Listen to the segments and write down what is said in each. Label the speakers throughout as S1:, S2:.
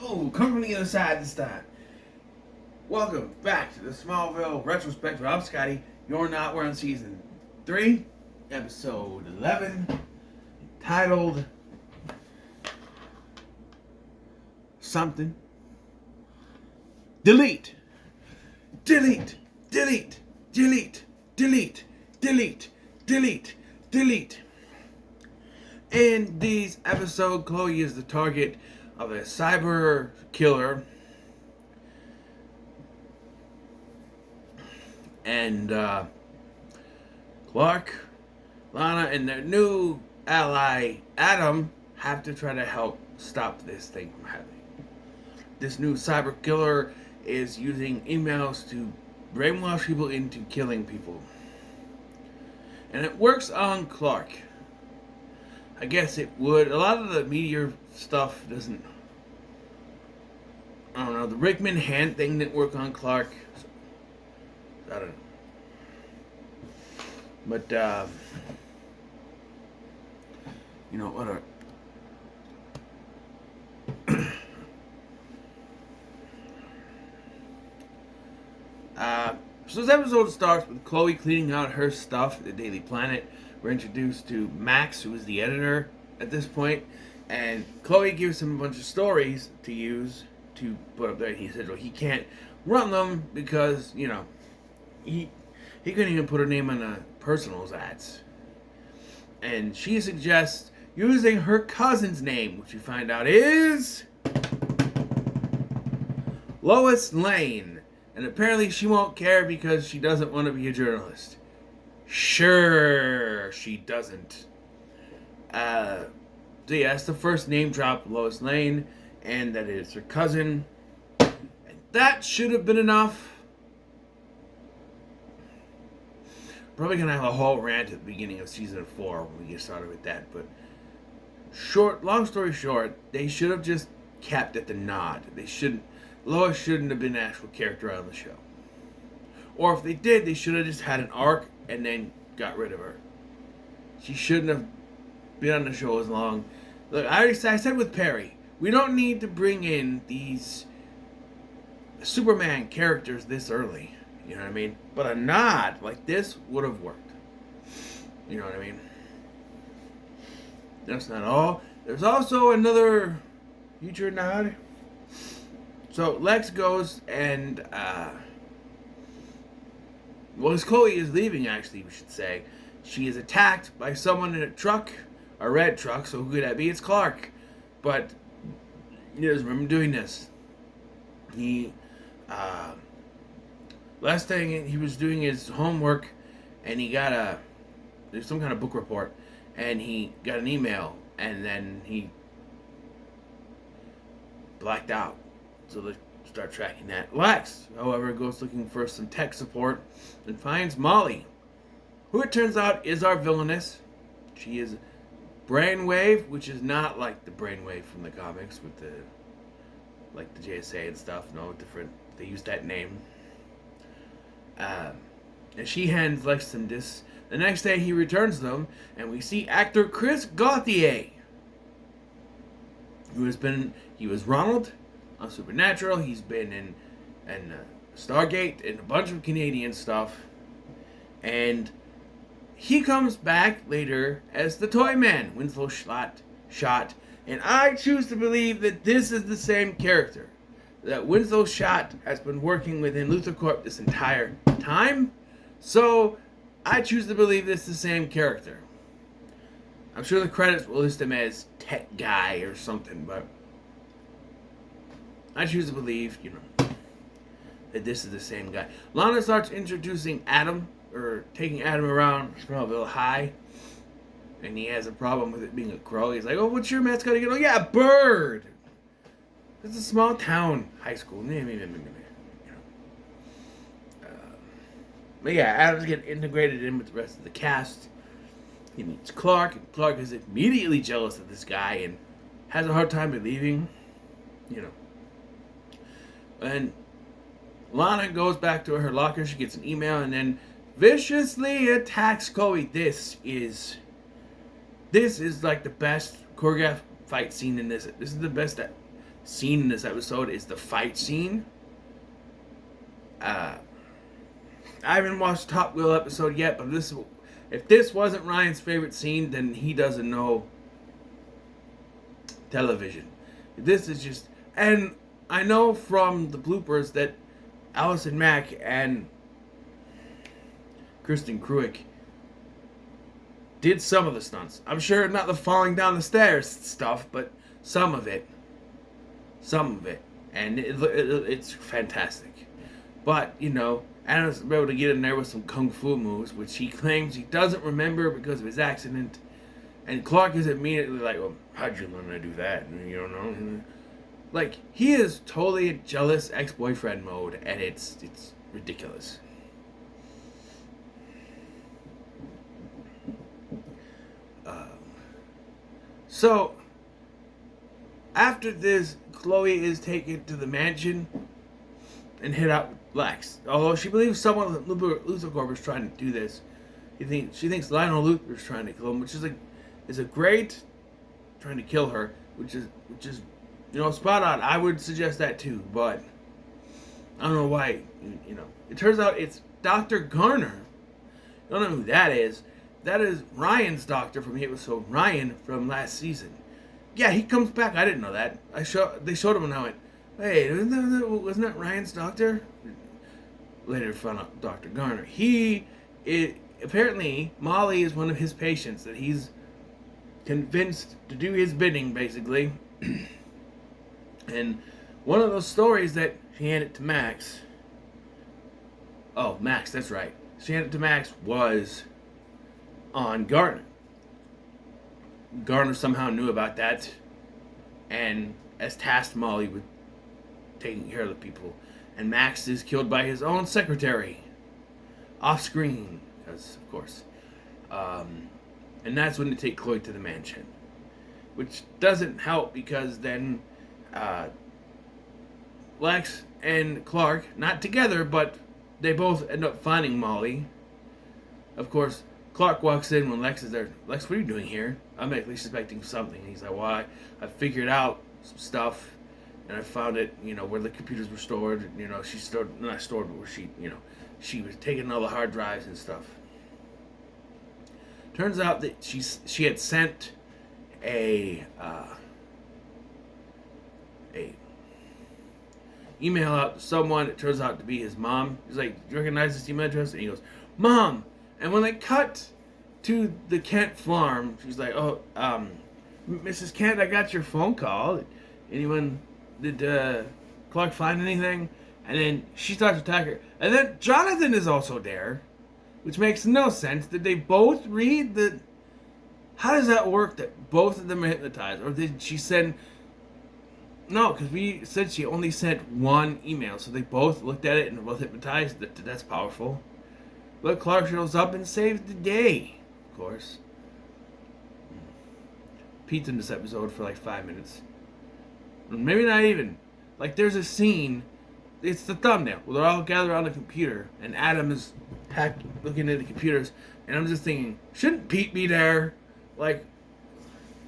S1: Oh, come from the other side this time. Welcome back to the Smallville Retrospective. I'm Scotty. You're not. We're on season 3, episode 11, titled something. Delete. Delete. Delete. Delete. Delete. Delete. Delete. Delete. In this episode, Chloe is the target of a cyber killer, and Clark, Lana, and their new ally Adam have to try to help stop this thing from happening. This new cyber killer is using emails to brainwash people into killing people, and it works on Clark. I guess it would. A lot of the meteor stuff doesn't. I don't know. The Rickman hand thing didn't work on Clark. So, I don't know. But, you know, what so this episode starts with Chloe cleaning out her stuff at the Daily Planet. We're introduced to Max, who is the editor at this point, and Chloe gives him a bunch of stories to use to put up there. He said, well, he can't run them because, you know, he couldn't even put her name on the personals ads. And she suggests using her cousin's name, which you find out is Lois Lane. And apparently she won't care because she doesn't want to be a journalist. Sure, she doesn't. So yeah, that's the first name drop, Lois Lane, and that is her cousin. And that should have been enough. Probably gonna have a whole rant at the beginning of season 4 when we get started with that, but long story short, they should have just kept at the nod. Lois shouldn't have been an actual character on the show. Or if they did, they should have just had an arc and then got rid of her. She shouldn't have been on the show as long. Look, I said with Perry, we don't need to bring in these Superman characters this early. You know what I mean? But a nod like this would have worked. You know what I mean? That's not all. There's also another future nod. So Lex goes and well, as Chloe is leaving, actually, we should say, she is attacked by someone in a truck, a red truck, so who could that be? It's Clark. But he doesn't remember doing this. Last thing, he was doing his homework, and he got there's some kind of book report, and he got an email, and then he blacked out. So they start tracking that. Lex, however, goes looking for some tech support and finds Molly, who it turns out is our villainess. She is Brainwave, which is not like the Brainwave from the comics with the JSA and stuff. No, different. They use that name. And she hands Lex some discs. The next day he returns them, and we see actor Chris Gauthier, he was Ronald on Supernatural. He's been in Stargate and a bunch of Canadian stuff. And he comes back later as the Toy Man, Winslow Shot. And I choose to believe that this is the same character. That Winslow Shot has been working within Luthor Corp this entire time. So I choose to believe this is the same character. I'm sure the credits will list him as Tech Guy or something, but I choose to believe, that this is the same guy. Lana starts introducing Adam, or taking Adam around Smallville High, and he has a problem with it being a crow. He's like, oh, what's your mascot again? Oh, yeah, a bird! It's a small town high school. But yeah, Adam's getting integrated in with the rest of the cast. He meets Clark, and Clark is immediately jealous of this guy and has a hard time believing, And Lana goes back to her locker. She gets an email and then viciously attacks Chloe. This is like the best choreographed fight scene in this. This is the best scene in this episode is the fight scene. I haven't watched Top Wheel episode yet, but if this wasn't Ryan's favorite scene, then he doesn't know television. This is just, and I know from the bloopers that Allison Mack and Kristen Cruick did some of the stunts. I'm sure not the falling down the stairs stuff, but some of it. And it's fantastic. But, Adam's able to get in there with some kung fu moves, which he claims he doesn't remember because of his accident. And Clark is immediately like, well, how'd you learn to do that? And you don't know. Like, he is totally a jealous ex-boyfriend mode, and it's ridiculous. So, after this, Chloe is taken to the mansion and hit out with Lex. Although she believes someone at Luthor is trying to do this. She thinks Lionel Luthor is trying to kill him, which is a great trying to kill her, which is spot on. I would suggest that too, but I don't know why. It turns out it's Dr. Garner. You don't know who that is. That is Ryan's doctor from the episode Ryan from last season. Yeah, he comes back. I didn't know that. They showed him and I went, hey, wasn't that Ryan's doctor? Later found out Dr. Garner. Apparently Molly is one of his patients that he's convinced to do his bidding, basically. And one of those stories that she handed to Max. Oh, Max, that's right. She handed to Max was on Garner. Garner somehow knew about that and has tasked Molly with taking care of the people. And Max is killed by his own secretary. Off screen, because, of course. And that's when they take Chloe to the mansion. Which doesn't help because then Lex and Clark, not together, but they both end up finding Molly. Of course, Clark walks in when Lex is there. Lex, what are you doing here? I'm at least suspecting something. He's like, well, I figured out some stuff, and I found it, where the computers were stored. She stored, not stored, but where she was taking all the hard drives and stuff. Turns out that she had sent a email out to someone. It turns out to be his mom. He's like, do you recognize this email address? And he goes, Mom! And when they cut to the Kent farm, she's like, oh, Mrs. Kent, I got your phone call. Did Clark find anything? And then she starts to attack her. And then Jonathan is also there, which makes no sense. Did they both read the... How does that work that both of them are hypnotized? Or did she send... No, because we said she only sent one email, so they both looked at it and were both hypnotized. That's powerful. But Clark shows up and saves the day, of course. Pete's in this episode for like 5 minutes. Maybe not even. Like, there's a scene, it's the thumbnail, where they're all gathered around the computer, and Adam is looking at the computers, and I'm just thinking, shouldn't Pete be there? Like,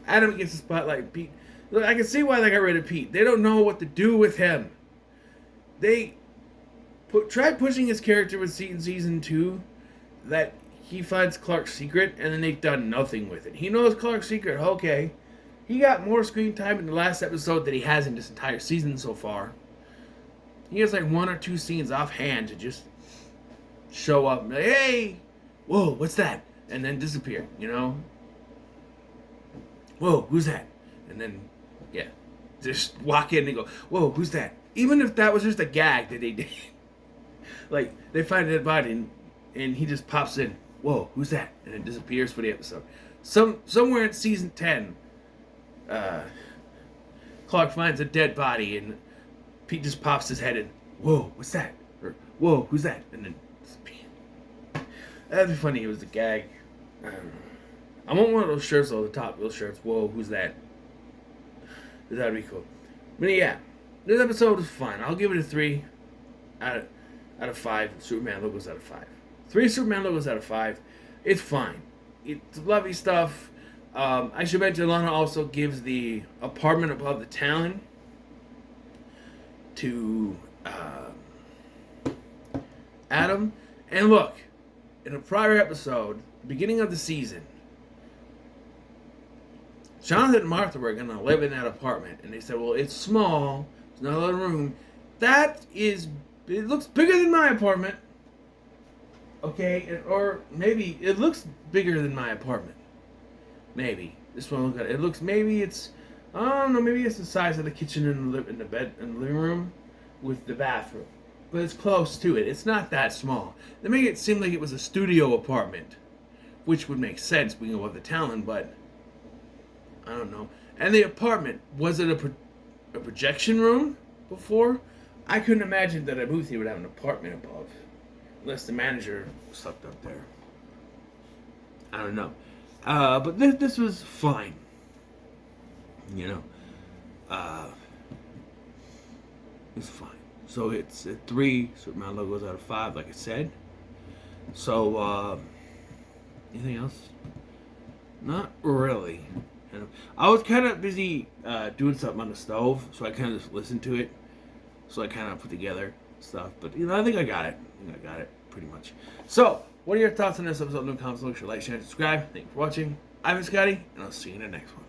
S1: Adam gets the spotlight, Pete. Look, I can see why they got rid of Pete. They don't know what to do with him. They tried pushing his character with season 2, that he finds Clark's secret, and then they've done nothing with it. He knows Clark's secret, okay. He got more screen time in the last episode than he has in this entire season so far. He has like 1 or 2 scenes offhand to just show up and be like, hey, whoa, what's that? And then disappear, Whoa, who's that? And then, yeah, just walk in and go, whoa, who's that? Even if that was just a gag that they did. Like, they find a dead body and he just pops in, whoa, who's that? And it disappears for the episode. Somewhere in season 10, Clark finds a dead body and Pete just pops his head in, whoa, what's that? Or, whoa, who's that? And then disappears. That'd be funny. It was a gag. I don't know. I want one of those shirts on the top. Those shirts. Whoa, who's that? That'd be cool. But yeah, this episode was fine. I'll give it a 3 out of 5. Superman logos out of 5. 3 Superman logos out of 5. It's fine. It's lovely stuff. I should mention Lana also gives the apartment above the town to Adam. And look, in a prior episode, beginning of the season, Jonathan and Martha were going to live in that apartment. And they said, well, it's small. There's not a lot of room. It looks bigger than my apartment. Okay? Or maybe it looks bigger than my apartment. Maybe. This one, look at it. It looks, maybe it's, I don't know, maybe it's the size of the kitchen and the bed and the living room with the bathroom. But it's close to it. It's not that small. They make it seem like it was a studio apartment, which would make sense being above the talent, but I don't know. And the apartment, was it a projection room before? I couldn't imagine that a movie theater would have an apartment above, unless the manager slept up there. I don't know. But this was fine. You know. It's fine. So it's a 3. Superman logos out of 5, like I said. So, anything else? Not really. I was kind of busy doing something on the stove, so I kind of just listened to it. So I kind of put together stuff. But, I think I got it. Pretty much. So, what are your thoughts on this episode? No comments, like, share, like, share, and subscribe. Thank you for watching. I've been Scotty, and I'll see you in the next one.